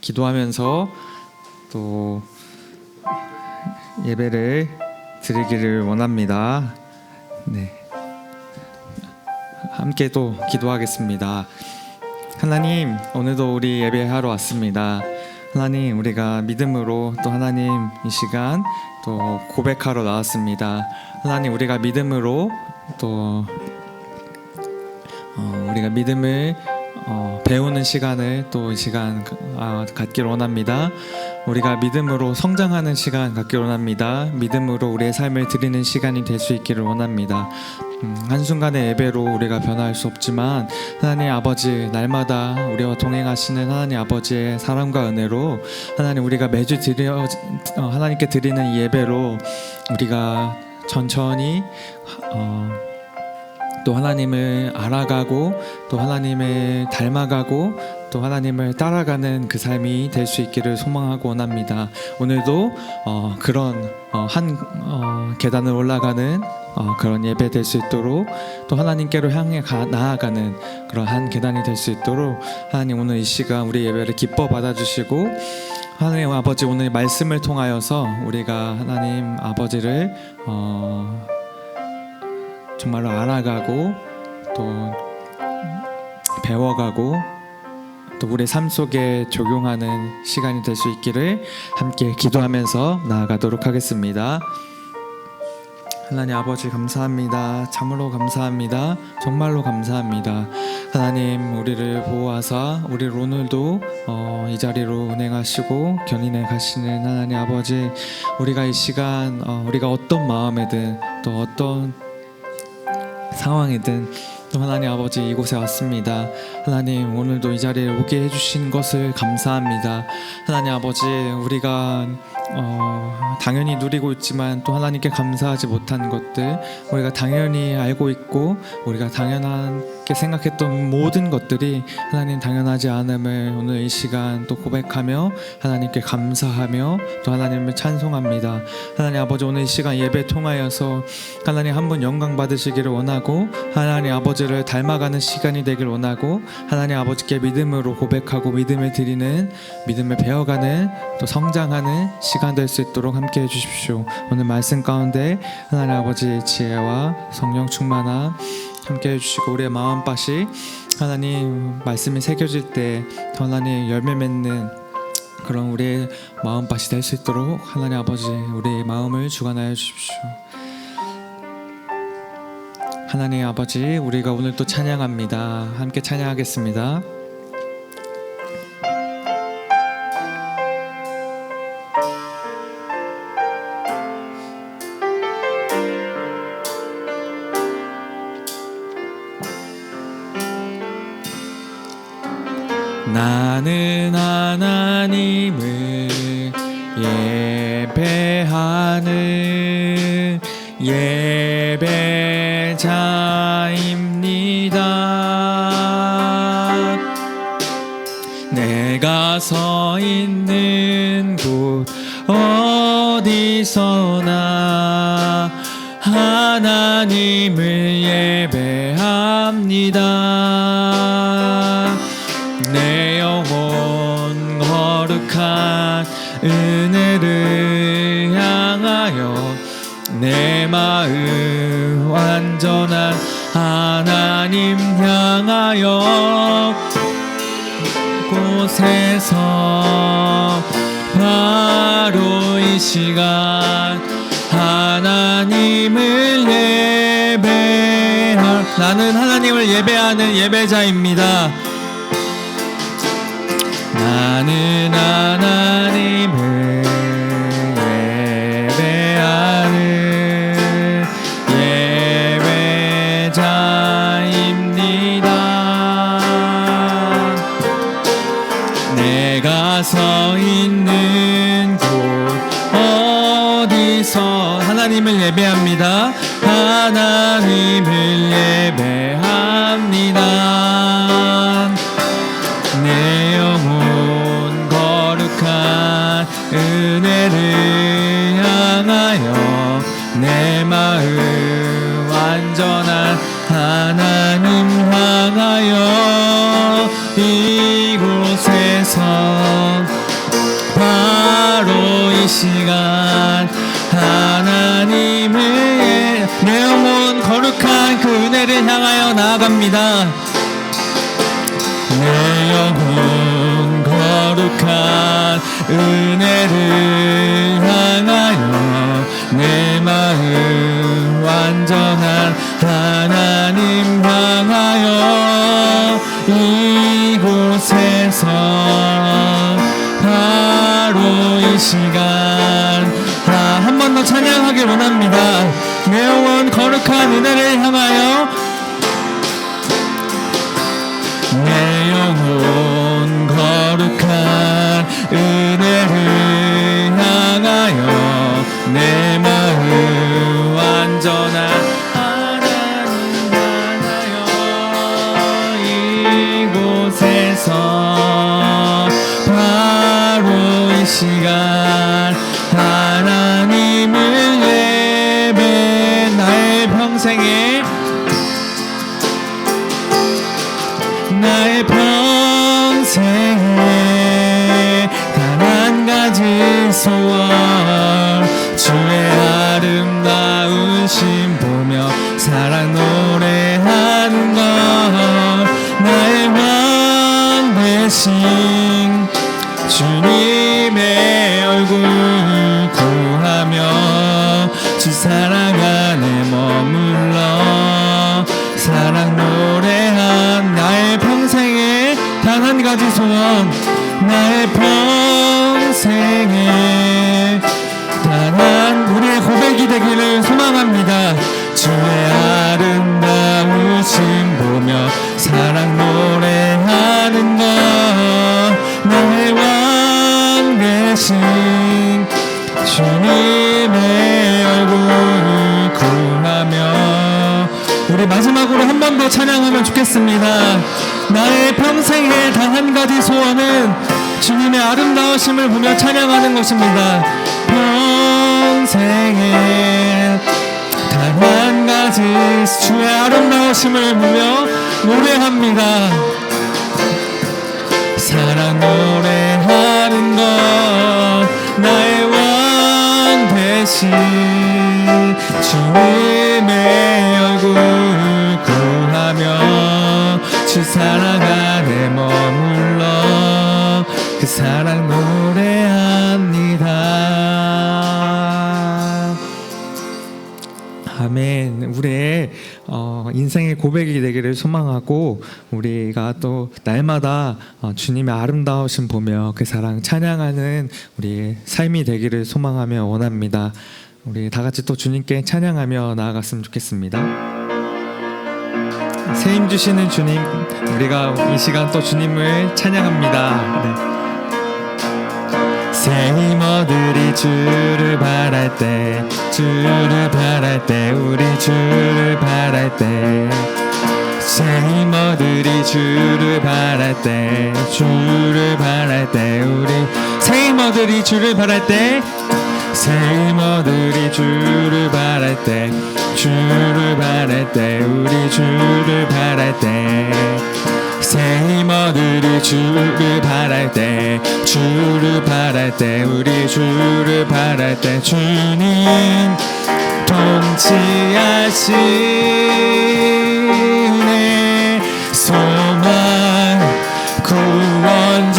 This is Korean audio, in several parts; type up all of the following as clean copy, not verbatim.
기도하면서 또 예배를 드리기를 원합니다. 네, 함께 또 기도하겠습니다. 하나님, 오늘도 우리 예배하러 왔습니다. 하나님, 우리가 믿음으로 또 하나님 이 시간 또 고백하러 나왔습니다. 하나님, 우리가 믿음으로 또 우리가 믿음을 배우는 시간을 또 이 시간 갖기를 원합니다. 우리가 믿음으로 성장하는 시간 갖기를 원합니다. 믿음으로 우리의 삶을 드리는 시간이 될 수 있기를 원합니다. 한순간의 예배로 우리가 변화할 수 없지만 하나님 아버지, 날마다 우리와 동행하시는 하나님 아버지의 사랑과 은혜로 하나님, 우리가 매주 하나님께 드리는 이 예배로 우리가 천천히 또 하나님을 알아가고 또 하나님을 닮아가고 또 하나님을 따라가는 그 삶이 될 수 있기를 소망하고 원합니다. 오늘도 그런 한 계단을 올라가는 그런 예배 될 수 있도록, 또 하나님께로 향해 나아가는 그런 한 계단이 될 수 있도록 하나님, 오늘 이 시간 우리 예배를 기뻐 받아주시고, 하나님 아버지, 오늘 말씀을 통하여서 우리가 하나님 아버지를 정말로 알아가고 또 배워가고 또 우리 삶 속에 적용하는 시간이 될 수 있기를 함께 기도하면서 나아가도록 하겠습니다. 하나님 아버지, 감사합니다. 참으로 감사합니다. 정말로 감사합니다. 하나님, 우리를 보호하사 우리를 오늘도 이 자리로 운행하시고 견인해 가시는 하나님 아버지, 우리가 이 시간 우리가 어떤 마음이든 또 어떤 상황이든 또 하나님 아버지, 이곳에 왔습니다. 하나님, 오늘도 이 자리에 오게 해주신 것을 감사합니다. 하나님 아버지, 우리가 당연히 누리고 있지만 또 하나님께 감사하지 못한 것들, 우리가 당연히 알고 있고 우리가 당연하게 생각했던 모든 것들이 하나님 당연하지 않음을 오늘 이 시간 또 고백하며 하나님께 감사하며 또 하나님을 찬송합니다. 하나님 아버지, 오늘 이 시간 예배 통하여서 하나님 한 분 영광 받으시기를 원하고, 하나님 아버지를 닮아가는 시간이 되길 원하고, 하나님 아버지께 믿음으로 고백하고 믿음을 드리는, 믿음을 배워가는 또 성장하는 시간 될 수 있도록 함께 해주십시오. 오늘 말씀 가운데 하나님 아버지의 지혜와 성령 충만함 함께 해주시고, 우리의 마음밭이 하나님 말씀이 새겨질 때 하나님 열매 맺는 그런 우리의 마음밭이 될 수 있도록 하나님 아버지, 우리의 마음을 주관하여 주십시오. 하나님 아버지, 우리가 오늘 또 찬양합니다. 함께 찬양하겠습니다. 나는 하나님을 예배하는 예배자입니다. 내가 서 있는 곳 어디서나 하나님을 예배합니다. 내 영혼 거룩한 은혜를 향하여, 내 마음 완전한 하나님 향하여, 곳에서 바로 이 시간 하나님을 나는 하나님을 예배하는 예배자입니다. 나는 하나님을 예배하는 예배자입니다. 내가 서 있는 곳 어디서 하나님을 예배합니다. 하나님을 예배합니다. 내 영혼 거룩한 은혜를 향하여, 내 마음 완전한 하나님 향하여, 이곳에서 시간 하나님의 내 영혼 거룩한 그 은혜를 향하여 나아갑니다. 내 영혼 거룩한 은혜를 향하여 내 마음 완전한 하나님 향하여 이곳에서 바로 이 시간 한 번 더 찬양하길 원합니다. 내 영혼 거룩한 은혜를 향하여 내 영혼 거룩한 은혜를 향하여 내 마음 완전한 하나님 향하여 이곳에서 바로 이 시간 하나님을 예배 나의 평생에 나의 평생에 단 한 가지 소원 주의 아름다운 심 보며 사랑 노래하는 것 나의 왕 되신 주님의 얼굴 구하며 주 사랑 안에 머물러 사랑 노래한 나의 평생에 단 한 가지 소원 나의 평생에 단 한 우리의 고백이 되기를 소망합니다. 주의 아름다우심 보며 사랑 노래하는 것 나의 왕 되신 주님의 얼굴 구하며 우리 마지막으로 한 번 더 찬양하면 좋겠습니다. 나의 평생에 단 한 가지 소원은 주님의 아름다우심을 보며 찬양하는 것입니다. 평생에 단 한 가지 주의 아름다우심을 보며 노래합니다. 사랑 노래하는 것 나의 왕 되신 주님의 얼굴 구하며 주 사랑 안에 머물러 그 사랑 노래합니다. 아멘. 우리의 인생의 고백이 되기를 소망하고 우리가 또 날마다 주님의 아름다우심 보며 그 사랑 찬양하는 우리의 삶이 되기를 소망하며 원합니다. 우리 다 같이 또 주님께 찬양하며 나아갔으면 좋겠습니다. 새 힘 주시는 주님, 우리가 이 시간 또 주님을 찬양합니다. 네. 새 힘 얻으리 주를 바랄 때 주를 바랄 때 우리 주를 바랄 때 새 힘 얻으리 주를 바랄 때 주를 바랄 때 우리 새 힘 얻으리 주를 바랄 때 새 힘 얻으리 주를 바랄 때 주를 바랄 때 우리 주를 바랄 때 새 힘 얻으리 주를 바랄 때 주를 바랄 때 우리 주를 바랄 때 주님 통치하시네 소망 구원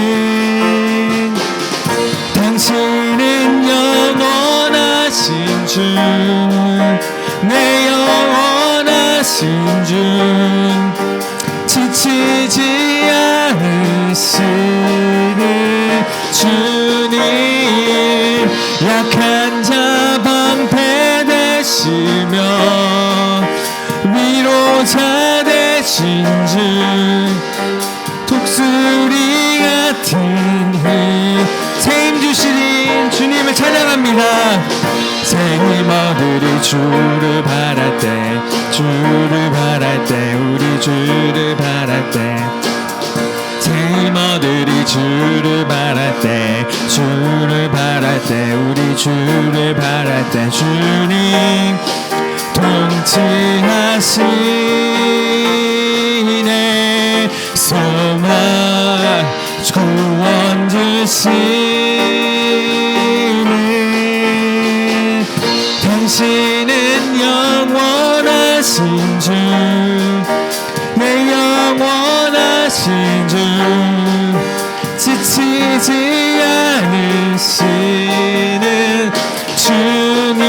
주시는 당신은 영원하신 주 내 영원하신 주 지치지 않으시는 주님 약한 자 방패 되시며 위로자 되신 주 독수리 같은 힘 새 힘 주시는 주님을 찬양합니다. 새 힘 얻으리 주를 바랄 때 주를 바랄 때 우리 주를 바랄 때 새 힘 얻으리 주를 바랄 때 주를 바랄 때 우리 주를 바랄 때 주님 통치하시네 소망 구원 주 당신은 영원하신 주, 내 영원하신 주, 지치지 않으시는 주님,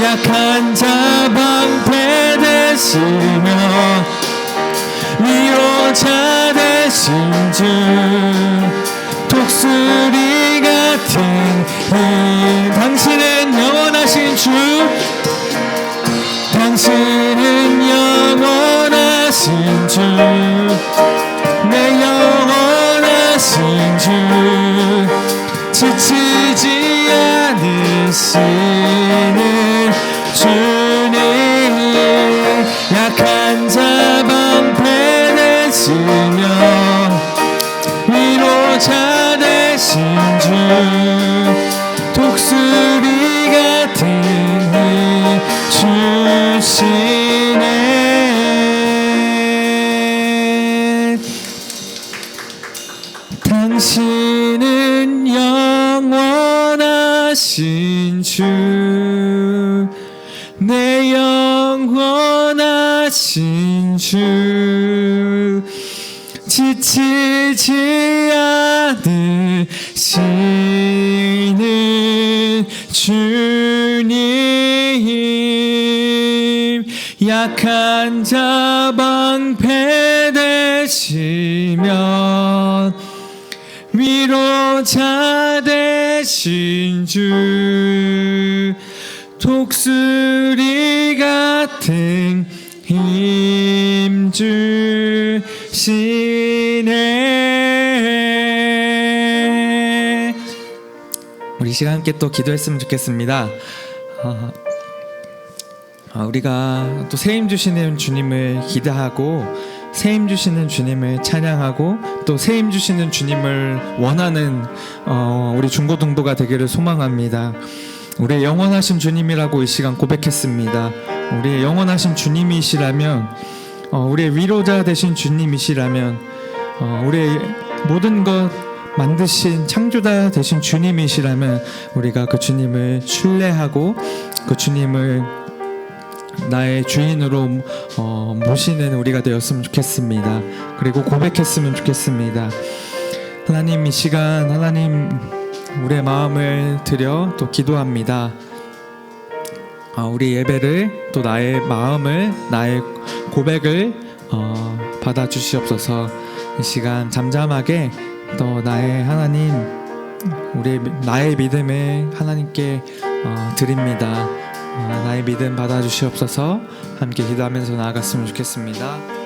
약한 자 방패 되시며 위로자 되신 주, 독수리 같은 힘. 당신은 영원하신 주, 당신은 영원하신 주, 내 영원하신 주, 지치지 않으시는 주님, 약한 자 방패 되시며 위로자 되신 주, 독수리 같은 힘 주시네. 당신은 영원하신 주, 내 영원하신 주, 지치지 않으시는 주님, 약한 자 방패 되시며 위로자 되신 주, 독수리 같은 힘 주시네. 우리 시간 함께 또 기도했으면 좋겠습니다. 우리가 또 세임 주시는 주님을 기대하고, 세임 주시는 주님을 찬양하고, 또 세임 주시는 주님을 원하는 우리 중고등부가 되기를 소망합니다. 우리의 영원하신 주님이라고 이 시간 고백했습니다. 우리의 영원하신 주님이시라면, 우리의 위로자 되신 주님이시라면, 우리의 모든 것 만드신 창조자 되신 주님이시라면, 우리가 그 주님을 신뢰하고 그 주님을 나의 주인으로 모시는 우리가 되었으면 좋겠습니다. 그리고 고백했으면 좋겠습니다. 하나님, 이 시간 하나님 우리의 마음을 드려 또 기도합니다. 우리 예배를, 또 나의 마음을, 나의 고백을 받아주시옵소서. 이 시간 잠잠하게 또 나의 하나님, 나의 믿음을 하나님께 드립니다. 나의 믿음 받아주시옵소서. 함께 기도하면서 나아갔으면 좋겠습니다.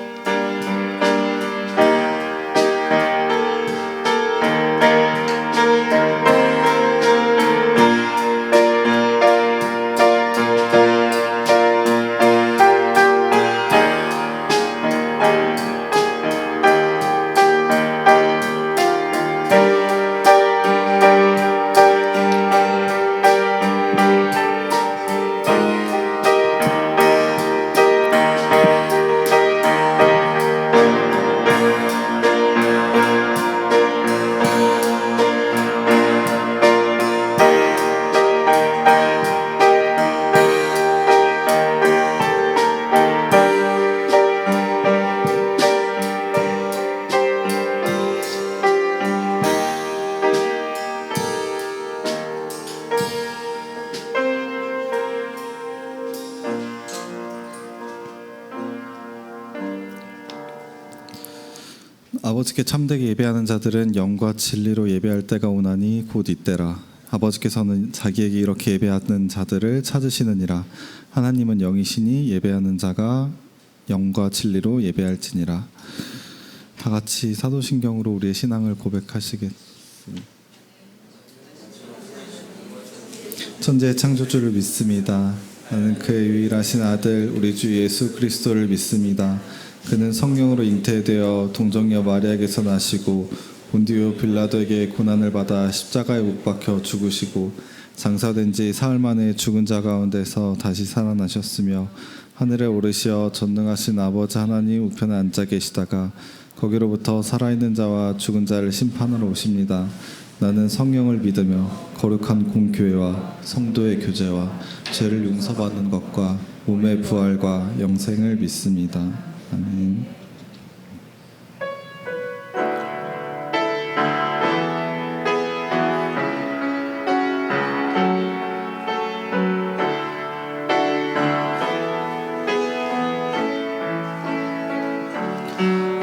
아버지께 참되게 예배하는 자들은 영과 진리로 예배할 때가 오나니 곧 이때라. 아버지께서는 자기에게 이렇게 예배하는 자들을 찾으시느니라. 하나님은 영이시니 예배하는 자가 영과 진리로 예배할지니라. 다 같이 사도신경으로 우리의 신앙을 고백하시겠습니다. 천지의 창조주를 믿습니다. 나는 그의 유일하신 아들 우리 주 예수 그리스도를 믿습니다. 그는 성령으로 잉태되어 동정녀 마리아에게서 나시고 본디오 빌라도에게 고난을 받아 십자가에 못 박혀 죽으시고 장사된 지 사흘 만에 죽은 자 가운데서 다시 살아나셨으며 하늘에 오르시어 전능하신 아버지 하나님 우편에 앉아 계시다가 거기로부터 살아있는 자와 죽은 자를 심판하러 오십니다. 나는 성령을 믿으며 거룩한 공교회와 성도의 교제와 죄를 용서받는 것과 몸의 부활과 영생을 믿습니다. 아멘.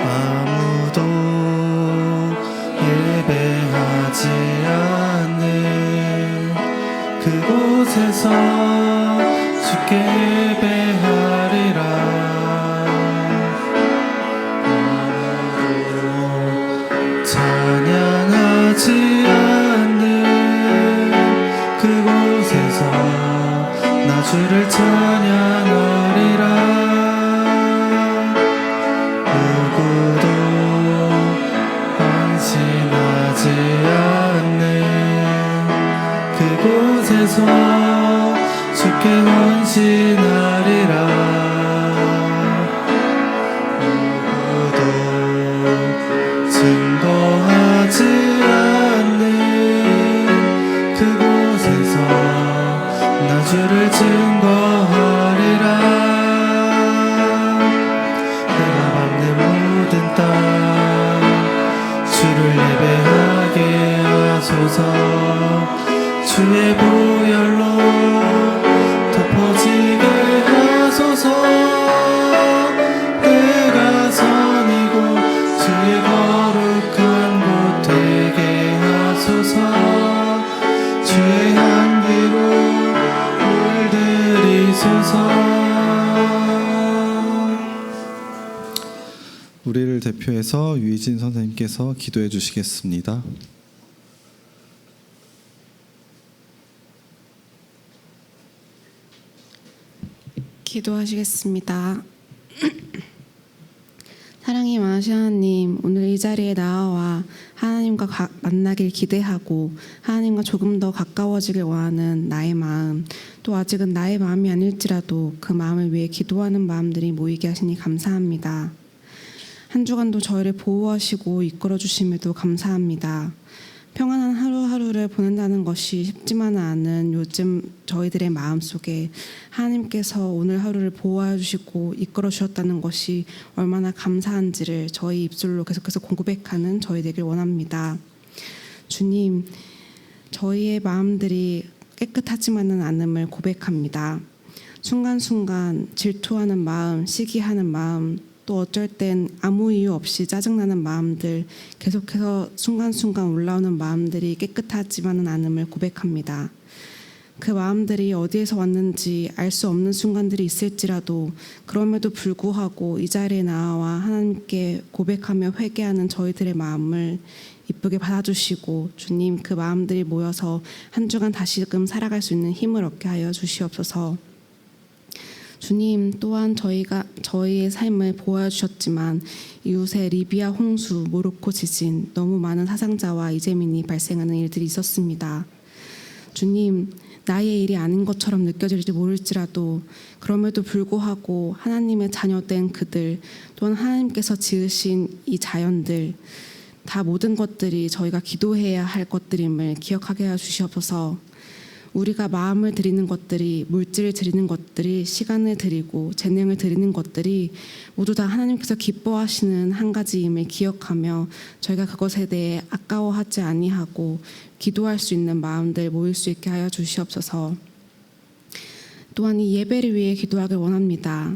아무도 예배하지 않는 그곳에서 주께 예배하리라. 아무도 찬양하지 않는 그곳에서 나 주를 찬양하리라. 누구도 헌신하지 않는 그곳에서 주께 헌신하리라. 누구도 증거하지 않는 그곳에서 나 주를 증거하리라. 주를 예배하게 하소서. 주의 보혈로 덮어지게 하소서. 내가 선이고 주의 거룩한 곳 되게 하소서. 주의 향기로 물들이소서. 우리를 대표해서 유희진 선생님께서 기도해 주시겠습니다. 기도하시겠습니다. 사랑이 많으신 하나님, 오늘 이 자리에 나와 하나님과 만나길 기대하고 하나님과 조금 더 가까워지길 원하는 나의 마음, 또 아직은 나의 마음이 아닐지라도 그 마음을 위해 기도하는 마음들이 모이게 하시니 감사합니다. 한 주간도 저희를 보호하시고 이끌어주심에도 감사합니다. 평안한 하루하루를 보낸다는 것이 쉽지만은 않은 요즘 저희들의 마음속에 하나님께서 오늘 하루를 보호해 주시고 이끌어 주셨다는 것이 얼마나 감사한지를 저희 입술로 계속해서 고백하는 저희 되길 원합니다. 주님, 저희의 마음들이 깨끗하지만은 않음을 고백합니다. 순간순간 질투하는 마음, 시기하는 마음, 또 어쩔 땐 아무 이유 없이 짜증나는 마음들, 계속해서 순간순간 올라오는 마음들이 깨끗하지만은 않음을 고백합니다. 그 마음들이 어디에서 왔는지 알 수 없는 순간들이 있을지라도 그럼에도 불구하고 이 자리에 나와 하나님께 고백하며 회개하는 저희들의 마음을 이쁘게 받아주시고 주님, 그 마음들이 모여서 한 주간 다시금 살아갈 수 있는 힘을 얻게 하여 주시옵소서. 주님, 또한 저희의 삶을 보호해 주셨지만 이웃의 리비아 홍수, 모로코 지진, 너무 많은 사상자와 이재민이 발생하는 일들이 있었습니다. 주님, 나의 일이 아닌 것처럼 느껴질지 모를지라도 그럼에도 불구하고 하나님의 자녀된 그들, 또한 하나님께서 지으신 이 자연들, 다 모든 것들이 저희가 기도해야 할 것들임을 기억하게 해 주시옵소서. 우리가 마음을 드리는 것들이, 물질을 드리는 것들이, 시간을 드리고 재능을 드리는 것들이 모두 다 하나님께서 기뻐하시는 한 가지임을 기억하며 저희가 그것에 대해 아까워하지 아니하고 기도할 수 있는 마음들 모일 수 있게 하여 주시옵소서. 또한 이 예배를 위해 기도하길 원합니다.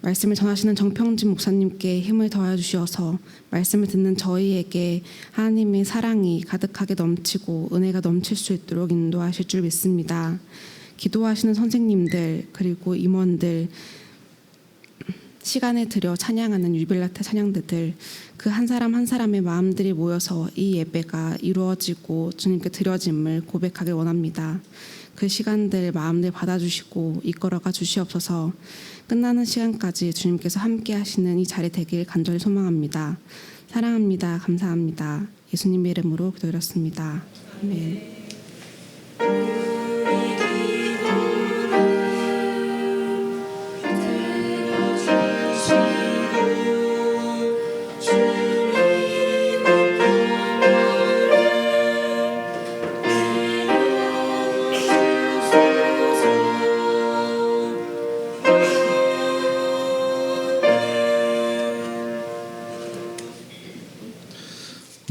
말씀을 전하시는 정평진 목사님께 힘을 더하여 주시어서 말씀을 듣는 저희에게 하나님의 사랑이 가득하게 넘치고 은혜가 넘칠 수 있도록 인도하실 줄 믿습니다. 기도하시는 선생님들, 그리고 임원들, 시간을 들여 찬양하는 유빌라테 찬양대들, 그 한 사람 한 사람의 마음들이 모여서 이 예배가 이루어지고 주님께 드려짐을 고백하길 원합니다. 그 시간들, 마음들 받아주시고 이끌어가 주시옵소서. 끝나는 시간까지 주님께서 함께 하시는 이 자리 되길 간절히 소망합니다. 사랑합니다. 감사합니다. 예수님의 이름으로 기도드렸습니다. 아멘. 주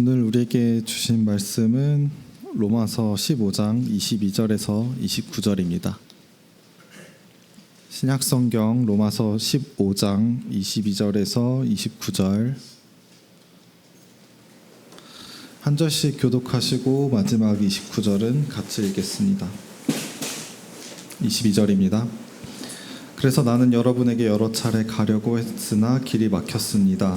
오늘 우리에게 주신 말씀은 로마서 15장 22절에서 29절입니다. 신약성경 로마서 15장 22절에서 29절 한 절씩 교독하시고 마지막 29절은 같이 읽겠습니다. 22절입니다. 그래서 나는 여러분에게 여러 차례 가려고 했으나 길이 막혔습니다.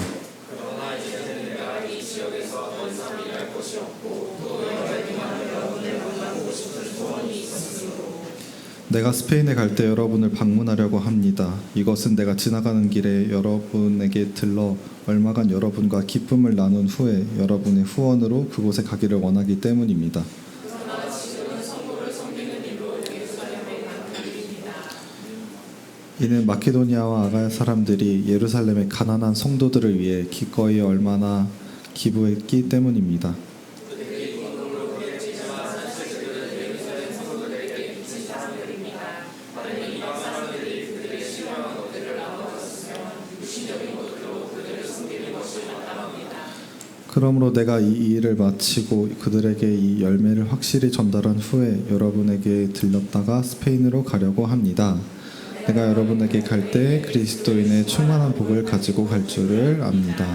내가 스페인에 갈 때 여러분을 방문하려고 합니다. 이것은 내가 지나가는 길에 여러분에게 들러 얼마간 여러분과 기쁨을 나눈 후에 여러분의 후원으로 그곳에 가기를 원하기 때문입니다. 이는 마케도니아와 아가야 사람들이 예루살렘의 가난한 성도들을 위해 기꺼이 얼마나 기부했기 때문입니다. 그러므로 내가 이 일을 마치고 그들에게 이 열매를 확실히 전달한 후에 여러분에게 들렀다가 스페인으로 가려고 합니다. 내가 여러분에게 갈 때 그리스도인의 충만한 복을 가지고 갈 줄을 압니다.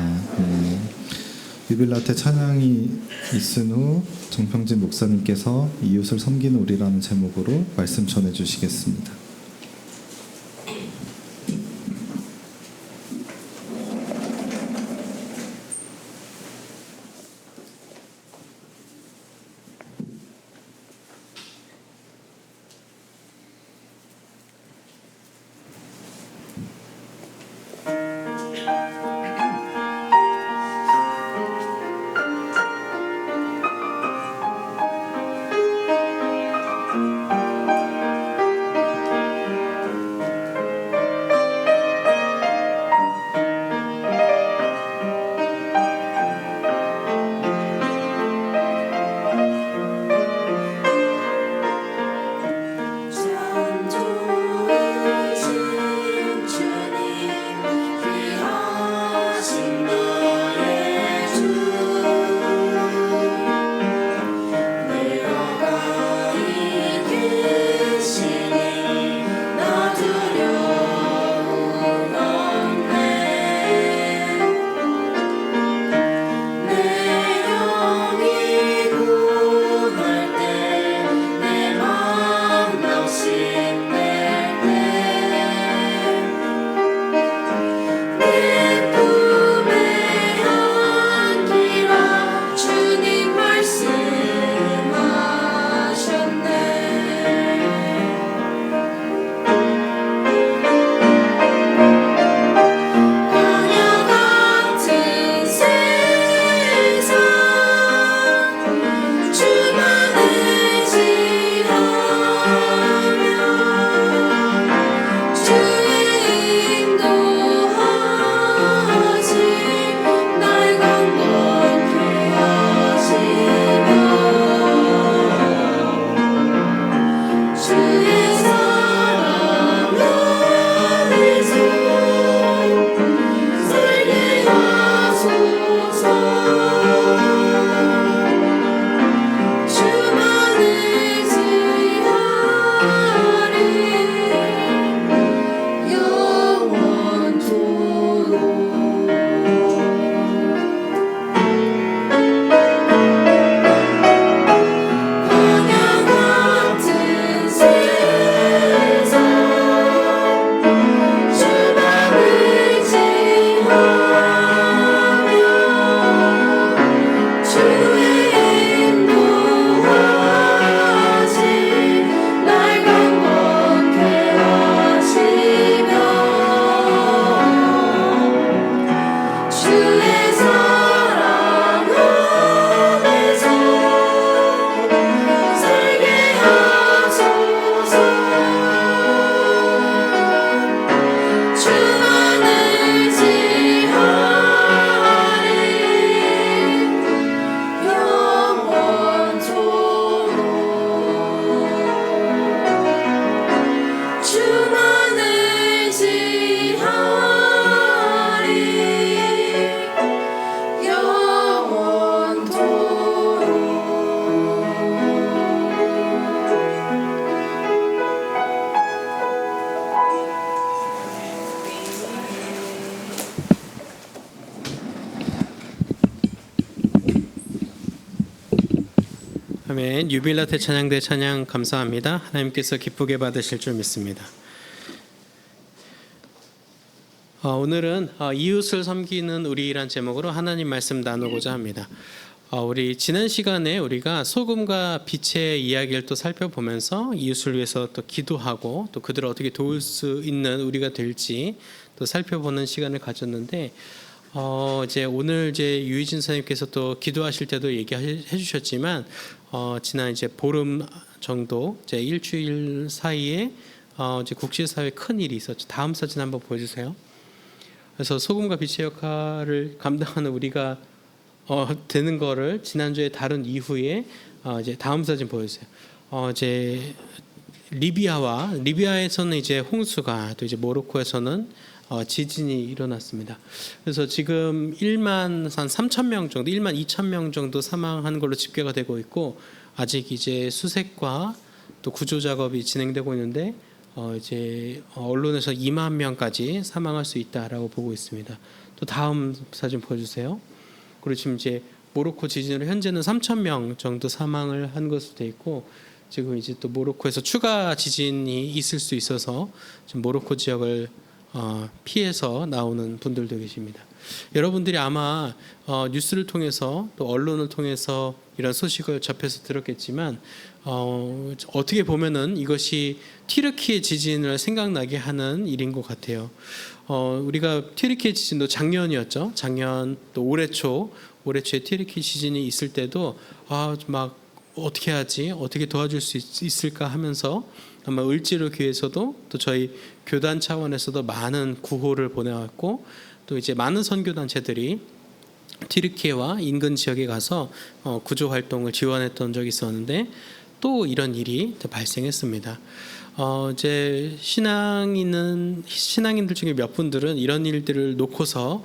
유빌라테 찬양이 있은 후 정평진 목사님께서 이웃을 섬기는 우리라는 제목으로 말씀 전해 주시겠습니다. 아멘. 유빌라 때 찬양대 찬양 감사합니다. 하나님께서 기쁘게 받으실 줄 믿습니다. 오늘은 이웃을 섬기는 우리란 제목으로 하나님 말씀 나누고자 합니다. 우리 지난 시간에 우리가 소금과 빛의 이야기를 또 살펴보면서 이웃을 위해서 또 기도하고 또 그들을 어떻게 도울 수 있는 우리가 될지 또 살펴보는 시간을 가졌는데 이제 오늘 이제 유희진 선생님께서 또 기도하실 때도 얘기해 주셨지만 지난 이제 보름 정도 이제 일주일 사이에 이제 국제사회 큰 일이 있었죠. 다음 사진 한번 보여주세요. 그래서 소금과 빛의 역할을 감당하는 우리가 되는 거를 지난주에 다룬 이후에 이제 다음 사진 보여주세요. 이제 리비아에서는 이제 홍수가 또 이제 모로코에서는 지진이 일어났습니다. 그래서 지금 1만 3천 명 정도, 1만 2천 명 정도 사망한 걸로 집계가 되고 있고 아직 이제 수색과 또 구조 작업이 진행되고 있는데 이제 언론에서 2만 명까지 사망할 수 있다라고 보고 있습니다. 또 다음 사진 보여주세요. 그리고 지금 이제 모로코 지진으로 현재는 3천 명 정도 사망을 한 것으로 돼 있고 지금 이제 또 모로코에서 추가 지진이 있을 수 있어서 지금 모로코 지역을 피해서 나오는 분들도 계십니다. 여러분들이 아마 뉴스를 통해서 또 언론을 통해서 이런 소식을 접해서 들었겠지만 어떻게 보면은 이것이 튀르키예 지진을 생각나게 하는 일인 것 같아요. 우리가 튀르키예 지진도 작년이었죠. 작년 또 올해 초에 튀르키예 지진이 있을 때도 막 어떻게 하지? 어떻게 도와줄 수 있을까 하면서 아마 을지로 교회에서도 또 저희 교단 차원에서도 많은 구호를 보내왔고 또 이제 많은 선교 단체들이 튀르키예와 인근 지역에 가서 구조 활동을 지원했던 적이 있었는데 또 이런 일이 발생했습니다. 이제 신앙인들 중에 몇 분들은 이런 일들을 놓고서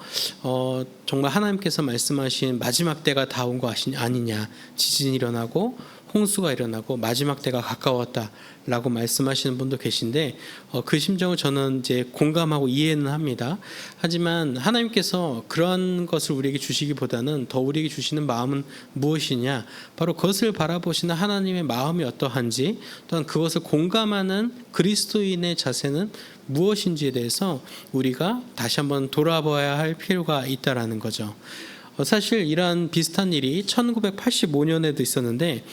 정말 하나님께서 말씀하신 마지막 때가 다 온 거 아니냐, 지진이 일어나고 홍수가 일어나고 마지막 때가 가까웠다라고 말씀하시는 분도 계신데 그 심정을 저는 이제 공감하고 이해는 합니다. 하지만 하나님께서 그런 것을 우리에게 주시기보다는 더 우리에게 주시는 마음은 무엇이냐, 바로 그것을 바라보시는 하나님의 마음이 어떠한지 또한 그것을 공감하는 그리스도인의 자세는 무엇인지에 대해서 우리가 다시 한번 돌아봐야 할 필요가 있다라는 거죠. 사실 이러한 비슷한 일이 1985년에도 있었는데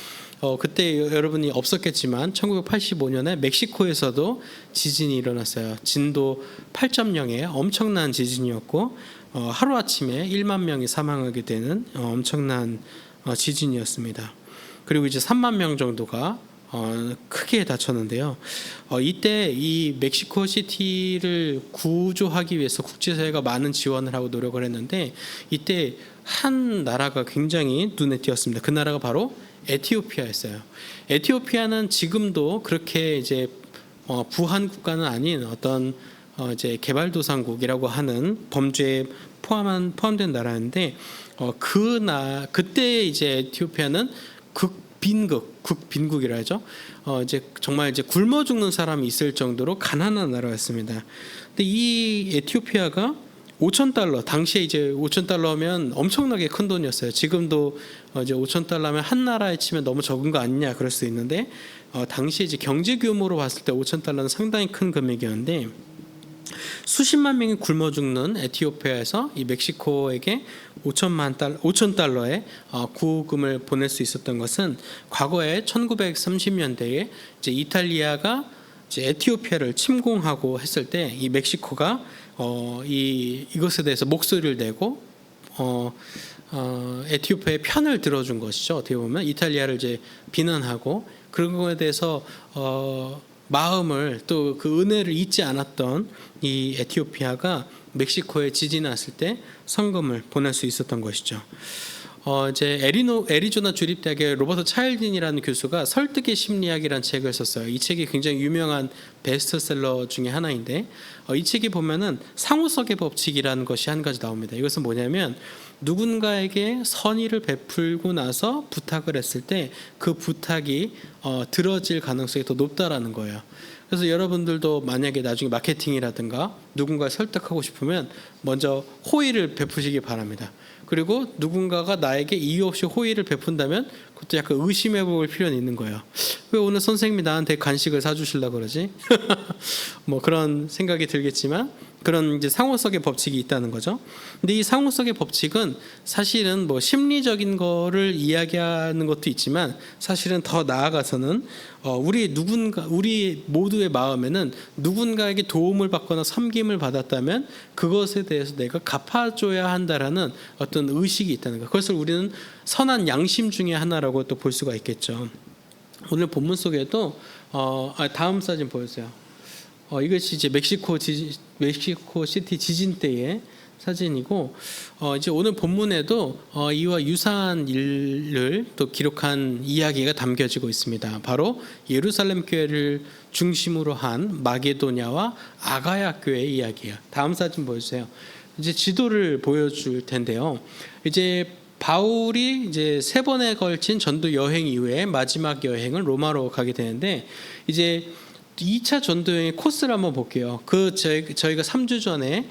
그때 여러분이 없었겠지만 1985년에 멕시코에서도 지진이 일어났어요. 진도 8.0의 엄청난 지진이었고 하루아침에 1만 명이 사망하게 되는 엄청난 지진이었습니다. 그리고 이제 3만 명 정도가 크게 다쳤는데요. 이때 이 멕시코 시티를 구조하기 위해서 국제사회가 많은 지원을 하고 노력을 했는데 이때 한 나라가 굉장히 눈에 띄었습니다. 그 나라가 바로 에티오피아였어요. 에티오피아는 지금도 그렇게 이제 부한 국가는 아닌 어떤 이제 개발도상국이라고 하는 범죄에 포함된 나라인데 그때 이제 에티오피아는 극빈국이라 하죠. 이제 정말 이제 굶어 죽는 사람이 있을 정도로 가난한 나라였습니다. 근데 이 에티오피아가 $5,000, 당시에 이제 $5,000면 엄청나게 큰 돈이었어요. 지금도 이제 $5,000면 한 나라에 치면 너무 적은 거 아니냐 그럴 수 있는데 당시에 이제 경제 규모로 봤을 때 $5,000는 상당히 큰 금액이었는데 수십만 명이 굶어 죽는 에티오피아에서 이 멕시코에게 $5,000의 구호금을 보낼 수 있었던 것은 과거에 1930년대에 이제 이탈리아가 이제 에티오피아를 침공하고 했을 때 이 멕시코가 이것에 대해서 목소리를 내고 에티오피아의 편을 들어준 것이죠. 어떻게 보면 이탈리아를 이제 비난하고 그런 것에 대해서 마음을 또 그 은혜를 잊지 않았던 이 에티오피아가 멕시코에 지진이 났을 때 성금을 보낼 수 있었던 것이죠. 이제 애리조나 주립대학의 로버트 차일딘이라는 교수가 설득의 심리학이라는 책을 썼어요. 이 책이 굉장히 유명한 베스트셀러 중에 하나인데 이 책에 보면은 상호석의 법칙이라는 것이 한 가지 나옵니다. 이것은 뭐냐면 누군가에게 선의를 베풀고 나서 부탁을 했을 때 그 부탁이 들어질 가능성이 더 높다라는 거예요. 그래서 여러분들도 만약에 나중에 마케팅이라든가 누군가를 설득하고 싶으면 먼저 호의를 베푸시기 바랍니다. 그리고 누군가가 나에게 이유 없이 호의를 베푼다면 그것도 약간 의심해 볼 필요는 있는 거예요. 왜 오늘 선생님이 나한테 간식을 사주시려고 그러지? 뭐 그런 생각이 들겠지만 그런 이제 상호성의 법칙이 있다는 거죠. 근데 이 상호성의 법칙은 사실은 뭐 심리적인 거를 이야기하는 것도 있지만 사실은 더 나아가서는 우리 모두의 마음에는 누군가에게 도움을 받거나 섬김을 받았다면 그것에 대해서 내가 갚아줘야 한다라는 어떤 의식이 있다는 거. 그것을 우리는 선한 양심 중에 하나라고 또 볼 수가 있겠죠. 오늘 본문 속에도 다음 사진 보여주세요. 이것이 이제 멕시코 시티 지진 때의 사진이고 이제 오늘 본문에도 이와 유사한 일을 또 기록한 이야기가 담겨지고 있습니다. 바로 예루살렘 교회를 중심으로 한 마게도냐와 아가야 교회의 이야기예요. 다음 사진 보여주세요. 이제 지도를 보여줄 텐데요. 이제 바울이 이제 3번에 걸친 전도 여행 이후에 마지막 여행은 로마로 가게 되는데 이제 2차 전도여행의 코스를 한번 볼게요. 저희가 3주 전에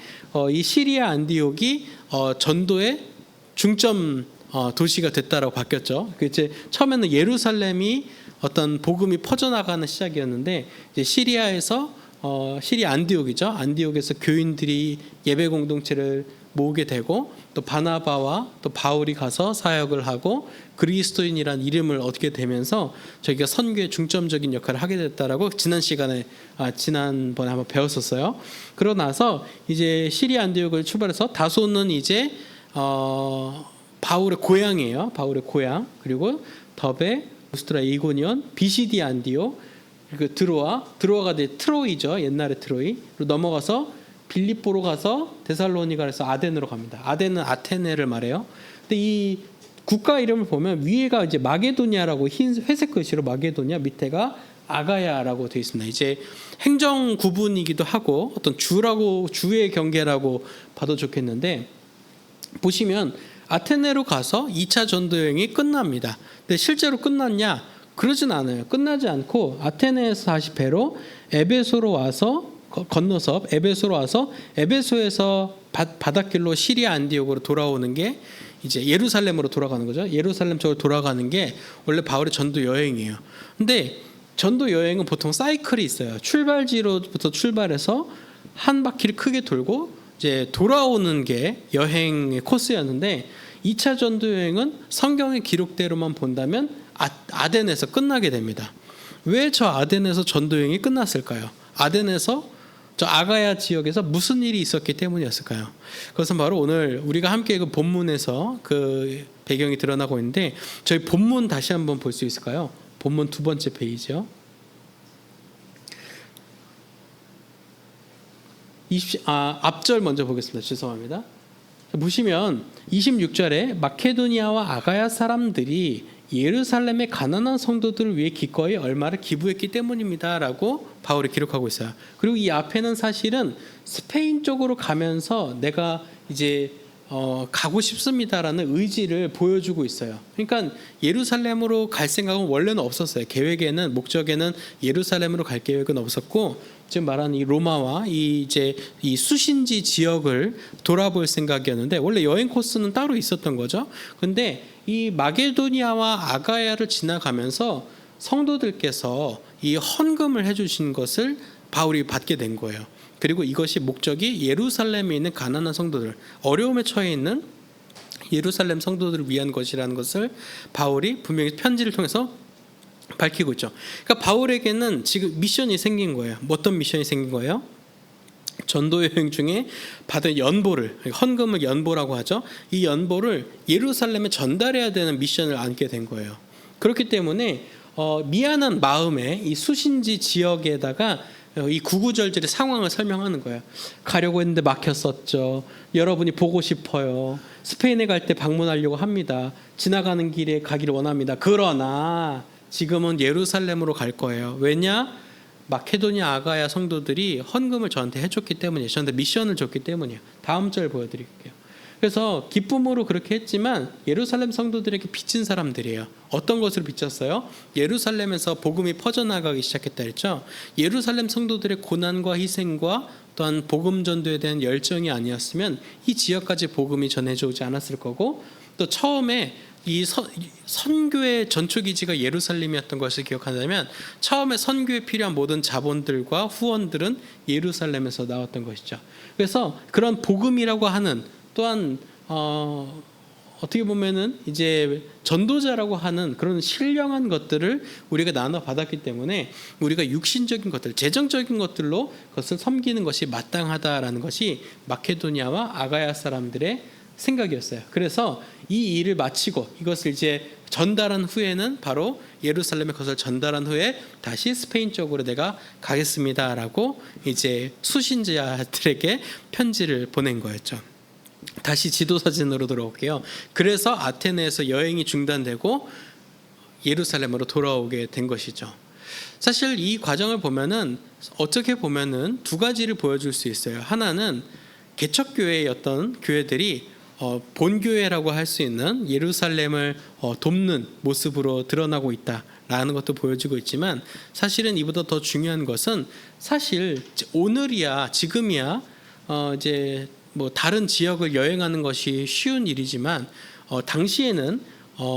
이 시리아 안디옥이 전도의 중점 도시가 됐다라고 바뀌었죠. 이제 처음에는 예루살렘이 어떤 복음이 퍼져나가는 시작이었는데 이제 시리아에서 시리아 안디옥이죠. 안디옥에서 교인들이 예배 공동체를 모으게 되고 또 바나바와 또 바울이 가서 사역을 하고 그리스도인이란 이름을 얻게 되면서 저희가 선교의 중점적인 역할을 하게 됐다라고 지난번에 한번 배웠었어요. 그러고 나서 이제 시리아 안디옥을 출발해서 다소는 이제 바울의 고향이에요. 바울의 고향. 그리고 더베, 루스트라, 이고니온, 비시디 안디옥, 그리고 드로아가 트로이죠. 옛날의 트로이. 그리고 넘어가서 빌립보로 가서 데살로니가에서 아덴으로 갑니다. 아덴은 아테네를 말해요. 근데 이 국가 이름을 보면 위에가 이제 마게도냐라고 흰 회색 글씨로 마게도냐, 밑에가 아가야라고 되어 있습니다. 이제 행정 구분이기도 하고 어떤 주의 경계라고 봐도 좋겠는데 보시면 아테네로 가서 2차 전도 여행이 끝납니다. 근데 실제로 끝났냐? 그러진 않아요. 끝나지 않고 아테네에서 다시 배로 에베소로 와서 건너서 에베소로 와서 에베소에서 바닷길로 시리아 안디옥으로 돌아오는 게 이제 예루살렘으로 돌아가는 거죠. 예루살렘 쪽으로 돌아가는 게 원래 바울의 전도 여행이에요. 근데 전도 여행은 보통 사이클이 있어요. 출발지로부터 출발해서 한 바퀴를 크게 돌고 이제 돌아오는 게 여행의 코스였는데 2차 전도 여행은 성경의 기록대로만 본다면 아덴에서 끝나게 됩니다. 왜 저 아덴에서 전도 여행이 끝났을까요? 아덴에서 저 아가야 지역에서 무슨 일이 있었기 때문이었을까요? 그것은 바로 오늘 우리가 함께 그 본문에서 그 배경이 드러나고 있는데 저희 본문 다시 한번 볼 수 있을까요? 본문 2번째 페이지요. 앞절 먼저 보겠습니다. 죄송합니다. 보시면 26절에 마케도니아와 아가야 사람들이 예루살렘의 가난한 성도들을 위해 기꺼이 얼마를 기부했기 때문입니다라고 바울이 기록하고 있어요. 그리고 이 앞에는 사실은 스페인 쪽으로 가면서 내가 이제 가고 싶습니다라는 의지를 보여주고 있어요. 그러니까 예루살렘으로 갈 생각은 원래는 없었어요. 계획에는 목적에는 예루살렘으로 갈 계획은 없었고 지금 말하는 이 로마와 이 수신지 지역을 돌아볼 생각이었는데 원래 여행 코스는 따로 있었던 거죠. 근데 이 마게도니아와 아가야를 지나가면서 성도들께서 이 헌금을 해주신 것을 바울이 받게 된 거예요. 그리고 이것이 목적이 예루살렘에 있는 가난한 성도들, 어려움에 처해 있는 예루살렘 성도들을 위한 것이라는 것을 바울이 분명히 편지를 통해서 밝히고 있죠. 그러니까 바울에게는 지금 미션이 생긴 거예요. 어떤 미션이 생긴 거예요? 전도 여행 중에 받은 연보를, 헌금을 연보라고 하죠. 이 연보를 예루살렘에 전달해야 되는 미션을 안게 된 거예요. 그렇기 때문에 미안한 마음에 이 수신지 지역에다가 이 구구절절의 상황을 설명하는 거예요. 가려고 했는데 막혔었죠. 여러분이 보고 싶어요. 스페인에 갈 때 방문하려고 합니다. 지나가는 길에 가기를 원합니다. 그러나 지금은 예루살렘으로 갈 거예요. 왜냐? 마케도니아 아가야 성도들이 헌금을 저한테 해줬기 때문이에요. 저한테 미션을 줬기 때문이에요. 다음 절 보여드릴게요. 그래서 기쁨으로 그렇게 했지만 예루살렘 성도들에게 빚진 사람들이에요. 어떤 것으로 빚졌어요? 예루살렘에서 복음이 퍼져나가기 시작했다 했죠. 예루살렘 성도들의 고난과 희생과 또한 복음 전도에 대한 열정이 아니었으면 이 지역까지 복음이 전해져 오지 않았을 거고, 또 처음에 이 선교의 전초기지가 예루살렘이었던 것을 기억한다면 처음에 선교에 필요한 모든 자본들과 후원들은 예루살렘에서 나왔던 것이죠. 그래서 그런 복음이라고 하는, 또한 어떻게 보면은 이제 전도자라고 하는 그런 신령한 것들을 우리가 나눠 받았기 때문에 우리가 육신적인 것들, 재정적인 것들로 그것을 섬기는 것이 마땅하다라는 것이 마케도니아와 아가야 사람들의 생각이었어요. 그래서 이 일을 마치고 이것을 이제 전달한 후에는 바로 예루살렘에 그것을 전달한 후에 다시 스페인 쪽으로 내가 가겠습니다라고 이제 수신자들에게 편지를 보낸 거였죠. 다시 지도 사진으로 돌아올게요. 그래서 아테네에서 여행이 중단되고 예루살렘으로 돌아오게 된 것이죠. 사실 이 과정을 보면은 어떻게 보면은 두 가지를 보여줄 수 있어요. 하나는 개척교회의 어떤 교회들이 본교회라고 할 수 있는 예루살렘을 돕는 모습으로 드러나고 있다라는 것도 보여주고 있지만, 사실은 이보다 더 중요한 것은 사실 오늘이야 지금이야 이제 뭐 다른 지역을 여행하는 것이 쉬운 일이지만 당시에는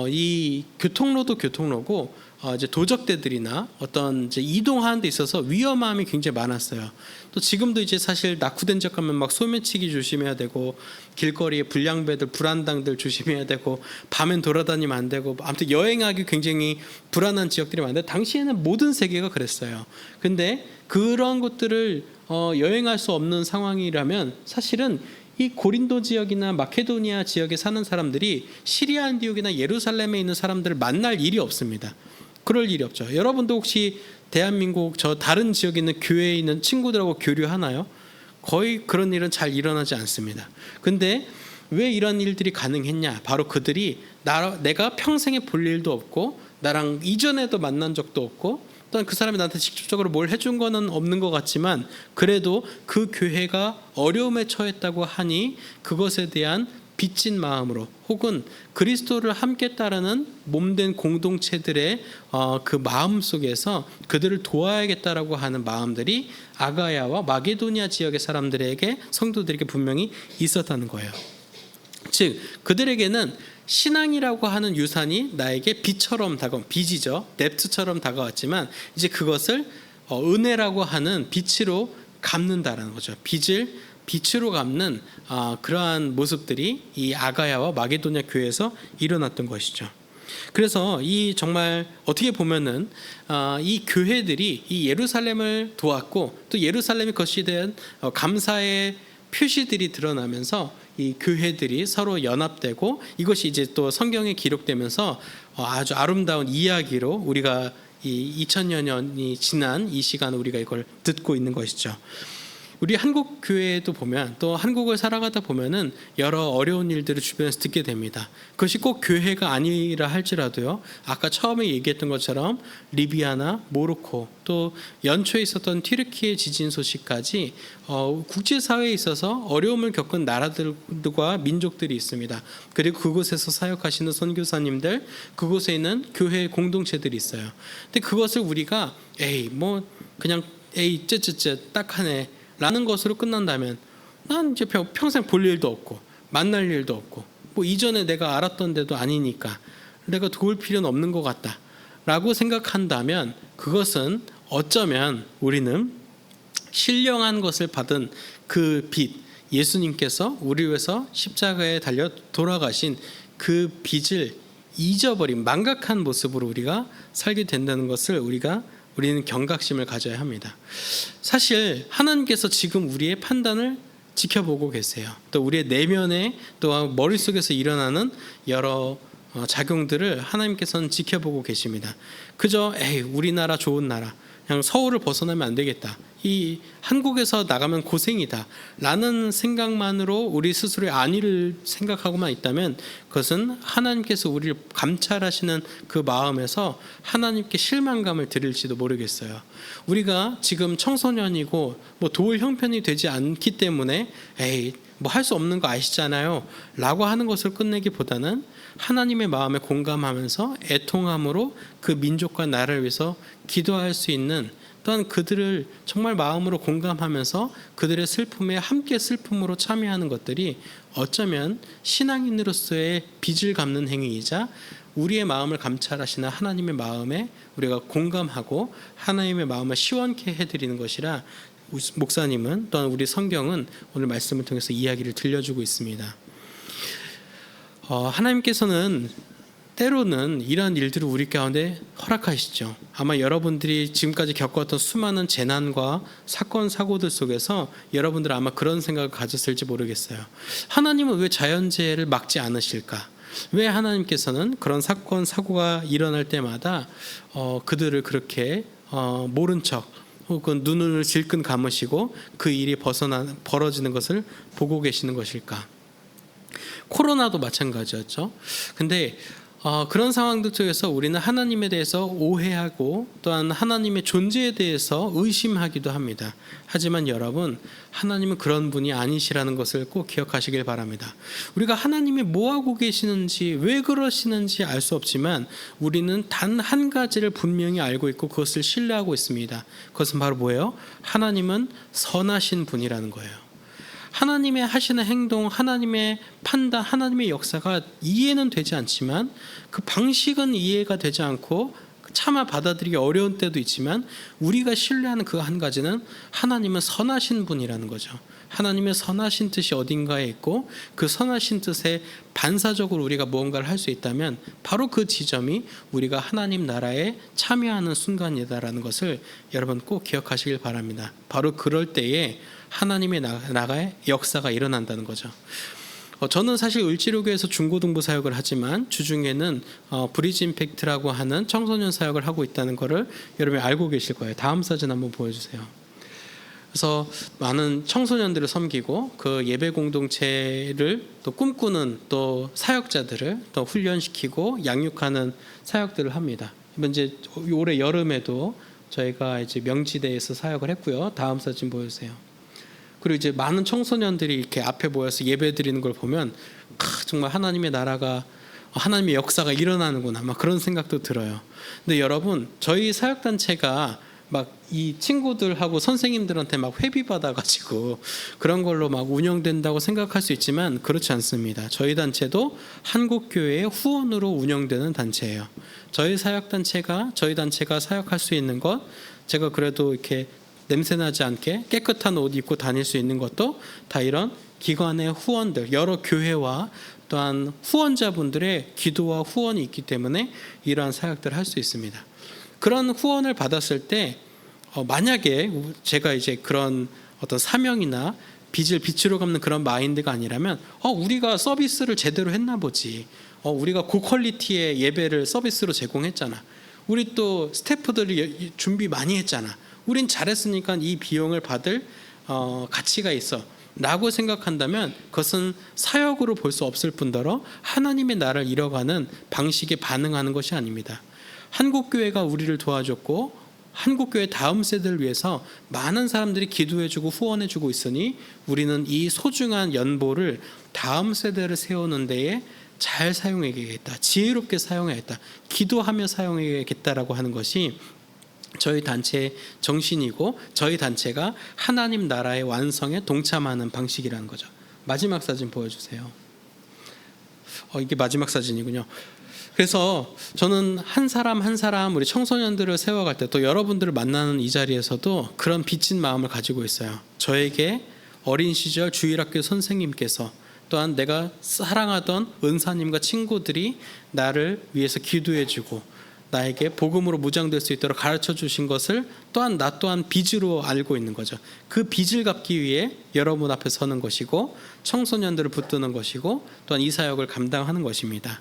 이 교통로도 교통로고 이제 도적대들이나 어떤 이제 이동하는 데 있어서 위험함이 굉장히 많았어요. 또 지금도 이제 사실 낙후된 적 가면 막 소매치기 조심해야 되고, 길거리에 불량배들, 불안당들 조심해야 되고, 밤엔 돌아다니면 안 되고, 아무튼 여행하기 굉장히 불안한 지역들이 많은데 당시에는 모든 세계가 그랬어요. 근데 그런 것들을 여행할 수 없는 상황이라면 사실은 이 고린도 지역이나 마케도니아 지역에 사는 사람들이 시리아 안디옥이나 예루살렘에 있는 사람들을 만날 일이 없습니다. 그럴 일이 없죠. 여러분도 혹시 대한민국 저 다른 지역에 있는 교회에 있는 친구들하고 교류하나요? 거의 그런 일은 잘 일어나지 않습니다. 근데 왜 이런 일들이 가능했냐? 바로 그들이 내가 평생에 볼 일도 없고 나랑 이전에도 만난 적도 없고 또한 그 사람이 나한테 직접적으로 뭘 해준 거는 없는 것 같지만 그래도 그 교회가 어려움에 처했다고 하니 그것에 대한 빚진 마음으로, 혹은 그리스도를 함께 따르는 몸된 공동체들의 그 마음 속에서 그들을 도와야겠다라고 하는 마음들이 아가야와 마게도니아 지역의 사람들에게, 성도들에게 분명히 있었다는 거예요. 즉 그들에게는 신앙이라고 하는 유산이 나에게 빚처럼 빚이죠. 뎁트처럼 다가왔지만 이제 그것을 은혜라고 하는 빛으로 갚는다라는 거죠. 빚을 빛으로 갚는 그러한 모습들이 이 아가야와 마게도냐 교회에서 일어났던 것이죠. 그래서 이 정말 어떻게 보면은 이 교회들이 이 예루살렘을 도왔고 또 예루살렘이 것에 대한 감사의 표시들이 드러나면서 이 교회들이 서로 연합되고 이것이 이제 또 성경에 기록되면서 아주 아름다운 이야기로 우리가 이 2000여 년이 지난 이 시간 우리가 이걸 듣고 있는 것이죠. 우리 한국 교회도 보면 또 한국을 살아가다 보면은 여러 어려운 일들을 주변에서 듣게 됩니다. 그것이 꼭 교회가 아니라 할지라도요. 아까 처음에 얘기했던 것처럼 리비아나 모로코 또 연초에 있었던 튀르키예 지진 소식까지 국제사회에 있어서 어려움을 겪은 나라들과 민족들이 있습니다. 그리고 그곳에서 사역하시는 선교사님들, 그곳에 있는 교회 공동체들이 있어요. 근데 그것을 우리가 그냥 쯧쯧쯧 딱 하네 라는 것으로 끝난다면 난 이제 평생 볼 일도 없고 만날 일도 없고 뭐 이전에 내가 알았던 데도 아니니까 내가 도울 필요는 없는 것 같다 라고 생각한다면 그것은 어쩌면 우리는 신령한 것을 받은 그 빚, 예수님께서 우리 위해서 십자가에 달려 돌아가신 그 빚을 잊어버린 망각한 모습으로 우리가 살게 된다는 것을 우리는 경각심을 가져야 합니다. 사실 하나님께서 지금 우리의 판단을 지켜보고 계세요. 또 우리의 내면에 또 머릿속에서 일어나는 여러 작용들을 하나님께서는 지켜보고 계십니다. 그저 우리나라 좋은 나라, 그냥 서울을 벗어나면 안 되겠다, 이 한국에서 나가면 고생이다 라는 생각만으로 우리 스스로의 안위를 생각하고만 있다면 그것은 하나님께서 우리를 감찰하시는 그 마음에서 하나님께 실망감을 드릴지도 모르겠어요. 우리가 지금 청소년이고 뭐 도울 형편이 되지 않기 때문에 뭐 할 수 없는 거 아시잖아요 라고 하는 것을 끝내기보다는 하나님의 마음에 공감하면서 애통함으로 그 민족과 나라를 위해서 기도할 수 있는, 또한 그들을 정말 마음으로 공감하면서 그들의 슬픔에 함께 슬픔으로 참여하는 것들이 어쩌면 신앙인으로서의 빚을 갚는 행위이자 우리의 마음을 감찰하시는 하나님의 마음에 우리가 공감하고 하나님의 마음을 시원케 해드리는 것이라 목사님은, 또한 우리 성경은 오늘 말씀을 통해서 이야기를 들려주고 있습니다. 하나님께서는 때로는 이러한 일들을 우리 가운데 허락하시죠. 아마 여러분들이 지금까지 겪었던 수많은 재난과 사건 사고들 속에서 여러분들은 아마 그런 생각을 가졌을지 모르겠어요. 하나님은 왜 자연재해를 막지 않으실까? 왜 하나님께서는 그런 사건 사고가 일어날 때마다 그들을 그렇게 모른 척 혹은 눈을 질끈 감으시고 그 일이 벌어지는 것을 보고 계시는 것일까? 코로나도 마찬가지였죠. 근데 그런 상황들 속에서 우리는 하나님에 대해서 오해하고 또한 하나님의 존재에 대해서 의심하기도 합니다. 하지만 여러분, 하나님은 그런 분이 아니시라는 것을 꼭 기억하시길 바랍니다. 우리가 하나님이 뭐하고 계시는지, 왜 그러시는지 알 수 없지만 우리는 단 한 가지를 분명히 알고 있고 그것을 신뢰하고 있습니다. 그것은 바로 뭐예요? 하나님은 선하신 분이라는 거예요. 하나님의 하시는 행동, 하나님의 판단, 하나님의 역사가 이해는 되지 않지만 그 방식은 이해가 되지 않고 차마 받아들이기 어려운 때도 있지만 우리가 신뢰하는 그 한 가지는 하나님은 선하신 분이라는 거죠. 하나님의 선하신 뜻이 어딘가에 있고 그 선하신 뜻에 반사적으로 우리가 무언가를 할 수 있다면 바로 그 지점이 우리가 하나님 나라에 참여하는 순간이다라는 것을 여러분 꼭 기억하시길 바랍니다. 바로 그럴 때에 하나님의 나라의 역사가 일어난다는 거죠. 저는 사실 을지로교에서 중고등부 사역을 하지만 주중에는 브리지 임팩트라고 하는 청소년 사역을 하고 있다는 것을 여러분이 알고 계실 거예요. 다음 사진 한번 보여주세요. 그래서 많은 청소년들을 섬기고 그 예배 공동체를 또 꿈꾸는 또 사역자들을 또 훈련시키고 양육하는 사역들을 합니다. 이번 이제 올해 여름에도 저희가 이제 명지대에서 사역을 했고요. 다음 사진 보여주세요. 그리고 이제 많은 청소년들이 이렇게 앞에 모여서 예배 드리는 걸 보면 정말 하나님의 나라가, 하나님의 역사가 일어나는구나 막 그런 생각도 들어요. 근데 여러분, 저희 사역단체가 막 이 친구들하고 선생님들한테 막 회비 받아가지고 그런 걸로 막 운영된다고 생각할 수 있지만 그렇지 않습니다. 저희 단체도 한국교회의 후원으로 운영되는 단체예요. 저희 사역단체가, 저희 단체가 사역할 수 있는 것, 제가 그래도 이렇게 냄새나지 않게 깨끗한 옷 입고 다닐 수 있는 것도 다 이런 기관의 후원들, 여러 교회와 또한 후원자분들의 기도와 후원이 있기 때문에 이러한 사역들을 할 수 있습니다. 그런 후원을 받았을 때 만약에 제가 이제 그런 어떤 사명이나 빚을 빛으로 갚는 그런 마인드가 아니라면 우리가 서비스를 제대로 했나 보지, 우리가 고퀄리티의 예배를 서비스로 제공했잖아, 우리 또 스태프들이 준비 많이 했잖아, 우린 잘했으니까 이 비용을 받을 가치가 있어 라고 생각한다면 그것은 사역으로 볼 수 없을 뿐더러 하나님의 나라를 이뤄가는 방식에 반응하는 것이 아닙니다. 한국교회가 우리를 도와줬고 한국교회 다음 세대를 위해서 많은 사람들이 기도해주고 후원해주고 있으니 우리는 이 소중한 연보를 다음 세대를 세우는 데에 잘 사용해야겠다, 지혜롭게 사용해야겠다, 기도하며 사용해야겠다라고 하는 것이 저희 단체의 정신이고 저희 단체가 하나님 나라의 완성에 동참하는 방식이라는 거죠. 마지막 사진 보여주세요. 이게 마지막 사진이군요. 그래서 저는 한 사람 한 사람 우리 청소년들을 세워갈 때 또 여러분들을 만나는 이 자리에서도 그런 빚진 마음을 가지고 있어요. 저에게 어린 시절 주일학교 선생님께서, 또한 내가 사랑하던 은사님과 친구들이 나를 위해서 기도해주고 나에게 복음으로 무장될 수 있도록 가르쳐 주신 것을 또한 나 또한 빚으로 알고 있는 거죠. 그 빚을 갚기 위해 여러분 앞에 서는 것이고 청소년들을 붙드는 것이고 또한 이 사역을 감당하는 것입니다.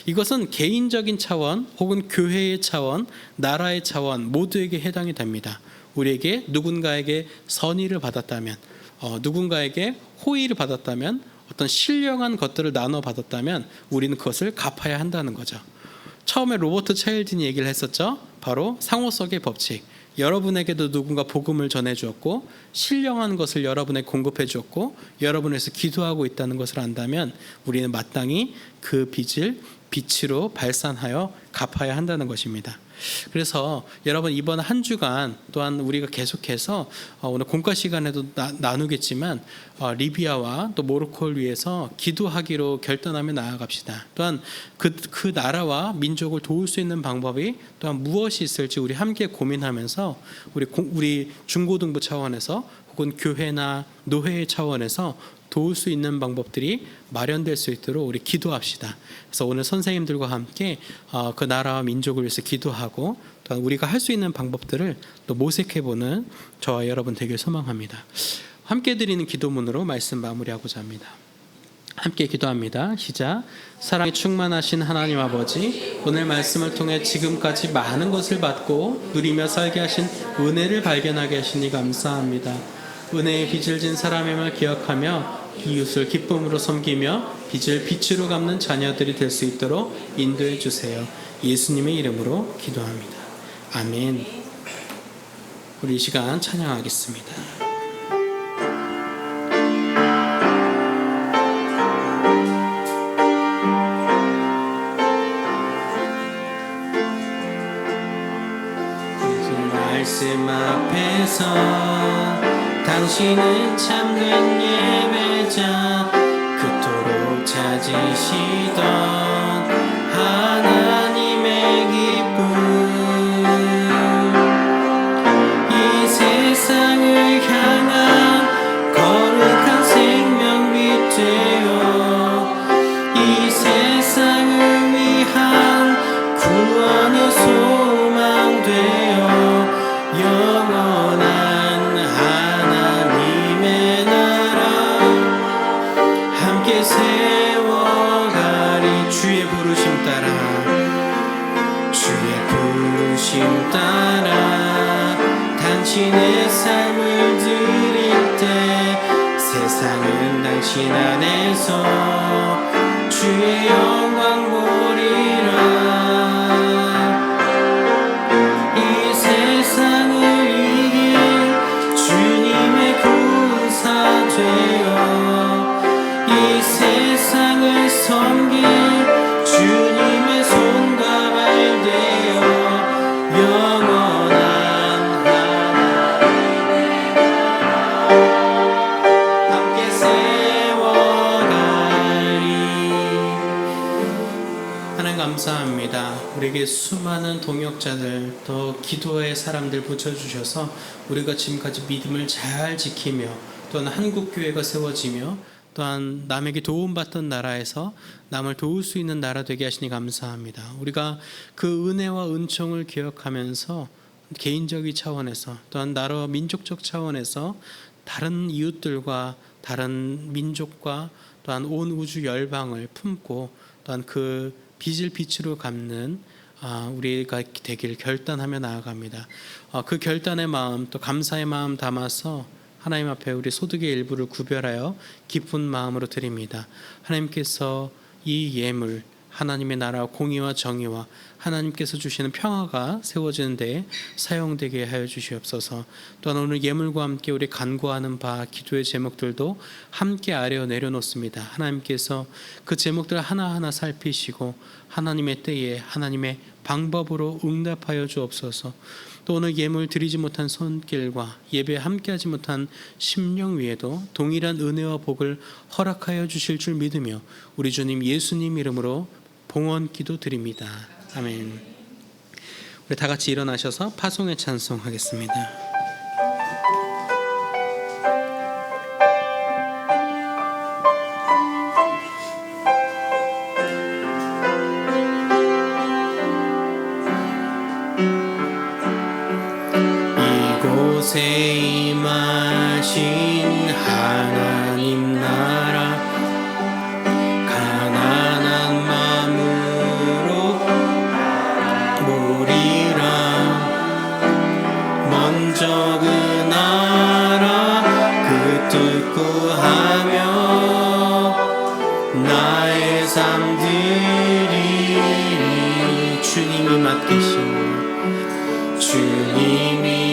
이것은 개인적인 차원 혹은 교회의 차원, 나라의 차원 모두에게 해당이 됩니다. 우리에게 누군가에게 선의를 받았다면, 누군가에게 호의를 받았다면, 어떤 신령한 것들을 나눠 받았다면 우리는 그것을 갚아야 한다는 거죠. 처음에 로버트 차일딘이 얘기를 했었죠. 바로 상호석의 법칙. 여러분에게도 누군가 복음을 전해 주었고 신령한 것을 여러분에게 공급해 주었고 여러분에서 기도하고 있다는 것을 안다면 우리는 마땅히 그 빚을 빛으로 발산하여 갚아야 한다는 것입니다. 그래서 여러분 이번 한 주간 또한 우리가 계속해서 오늘 공과 시간에도 나누겠지만 리비아와 또 모로코를 위해서 기도하기로 결단하며 나아갑시다. 또한 그 나라와 민족을 도울 수 있는 방법이 또한 무엇이 있을지 우리 함께 고민하면서 우리 중고등부 차원에서 혹은 교회나 노회의 차원에서 도울 수 있는 방법들이 마련될 수 있도록 우리 기도합시다. 그래서 오늘 선생님들과 함께 그 나라와 민족을 위해서 기도하고 또한 우리가 할 수 있는 방법들을 또 모색해보는 저와 여러분 되길 소망합니다. 함께 드리는 기도문으로 말씀 마무리하고자 합니다. 함께 기도합니다. 시작. 사랑이 충만하신 하나님 아버지, 오늘 말씀을 통해 지금까지 많은 것을 받고 누리며 살게 하신 은혜를 발견하게 하시니 감사합니다. 은혜의 빚을 진 사람임을 기억하며 이웃을 기쁨으로 섬기며 빚을 빛으로 갚는 자녀들이 될 수 있도록 인도해 주세요. 예수님의 이름으로 기도합니다. 아멘. 우리 이 시간 찬양하겠습니다. 말씀 앞에서 당신은 참된 예배자, 그토록 찾으시던 하나님의 기쁨, 이 세상을 향한 거룩한 생명빛 되어 이 세상을 위한 구원의 소망 되어 영원한 하나님의 나라 함께 세워가리. 주의 부르심 따라 당신의 삶을 드릴 때 세상은 당신 안에서 주의 영광 보리라. 이 세상을 이길 주님의 군사 되어 이 세상을 섬길 주님의 손과 발 되어 영원한 하나님의 나라 함께 세워가리. 하나님 감사합니다. 우리에게 수많은 동역자들 또 기도의 사람들 붙여주셔서 우리가 지금까지 믿음을 잘 지키며 또한 한국교회가 세워지며 또한 남에게 도움받던 나라에서 남을 도울 수 있는 나라 되게 하시니 감사합니다. 우리가 그 은혜와 은총을 기억하면서 개인적인 차원에서 또한 나라와 민족적 차원에서 다른 이웃들과 다른 민족과 또한 온 우주 열방을 품고 또한 그 빚을 빛으로 갚는 우리가 되길 결단하며 나아갑니다. 그 결단의 마음 또 감사의 마음 담아서 하나님 앞에 우리 소득의 일부를 구별하여 기쁜 마음으로 드립니다. 하나님께서 이 예물 하나님의 나라 공의와 정의와 하나님께서 주시는 평화가 세워지는 데에 사용되게 하여 주시옵소서. 또한 오늘 예물과 함께 우리 간구하는 바 기도의 제목들도 함께 아래어 내려놓습니다. 하나님께서 그 제목들을 하나하나 살피시고 하나님의 때에 하나님의 방법으로 응답하여 주옵소서. 또 오늘 예물 드리지 못한 손길과 예배에 함께하지 못한 심령 위에도 동일한 은혜와 복을 허락하여 주실 줄 믿으며 우리 주님 예수님 이름으로 봉헌 기도 드립니다. 아멘. 우리 다 같이 일어나셔서 파송의 찬송하겠습니다. 이곳에 임하신 하나님 나라 가난한 마음으로 모리라. 먼저 그 나라 그 뜻 구하며 나의 삶들이 주님이 맡기신 주님이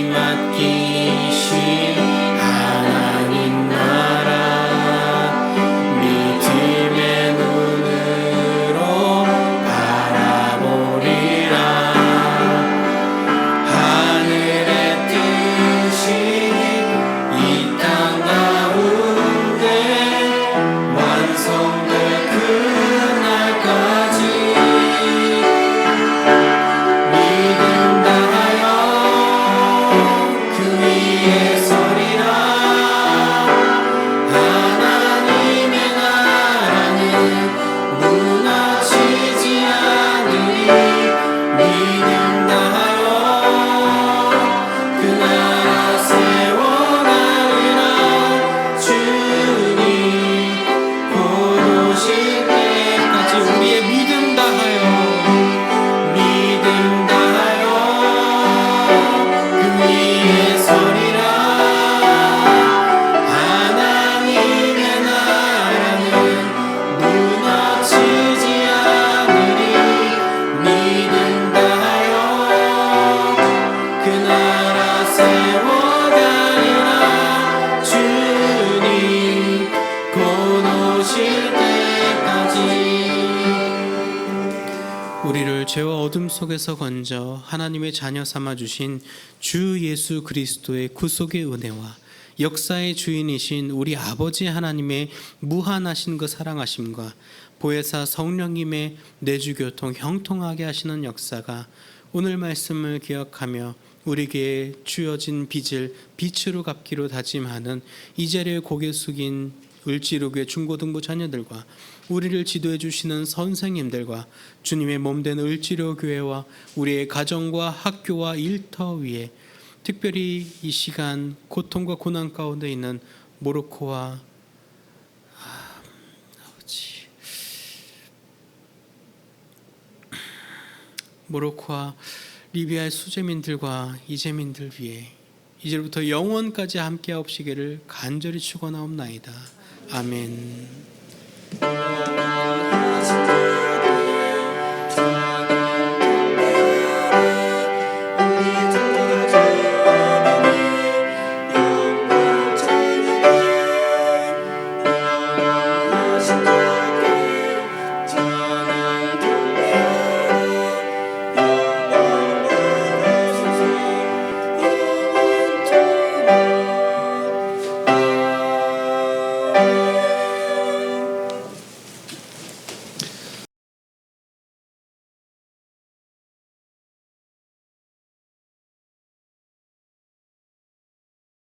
우리를 죄와 어둠 속에서 건져 하나님의 자녀 삼아 주신 주 예수 그리스도의 구속의 은혜와 역사의 주인이신 우리 아버지 하나님의 무한하신 그 사랑하심과 보혜사 성령님의 내주교통 형통하게 하시는 역사가 오늘 말씀을 기억하며 우리에게 주어진 빚을 빛으로 갚기로 다짐하는 이 자리에 고개 숙인 을지로교회 중고등부 자녀들과 우리를 지도해 주시는 선생님들과 주님의 몸된 을지로교회와 우리의 가정과 학교와 일터 위에 특별히 이 시간 고통과 고난 가운데 있는 모로코와 리비아의 수재민들과 이재민들 위해 이제부터 영원까지 함께하옵시기를 간절히 축원하옵나이다. 아멘.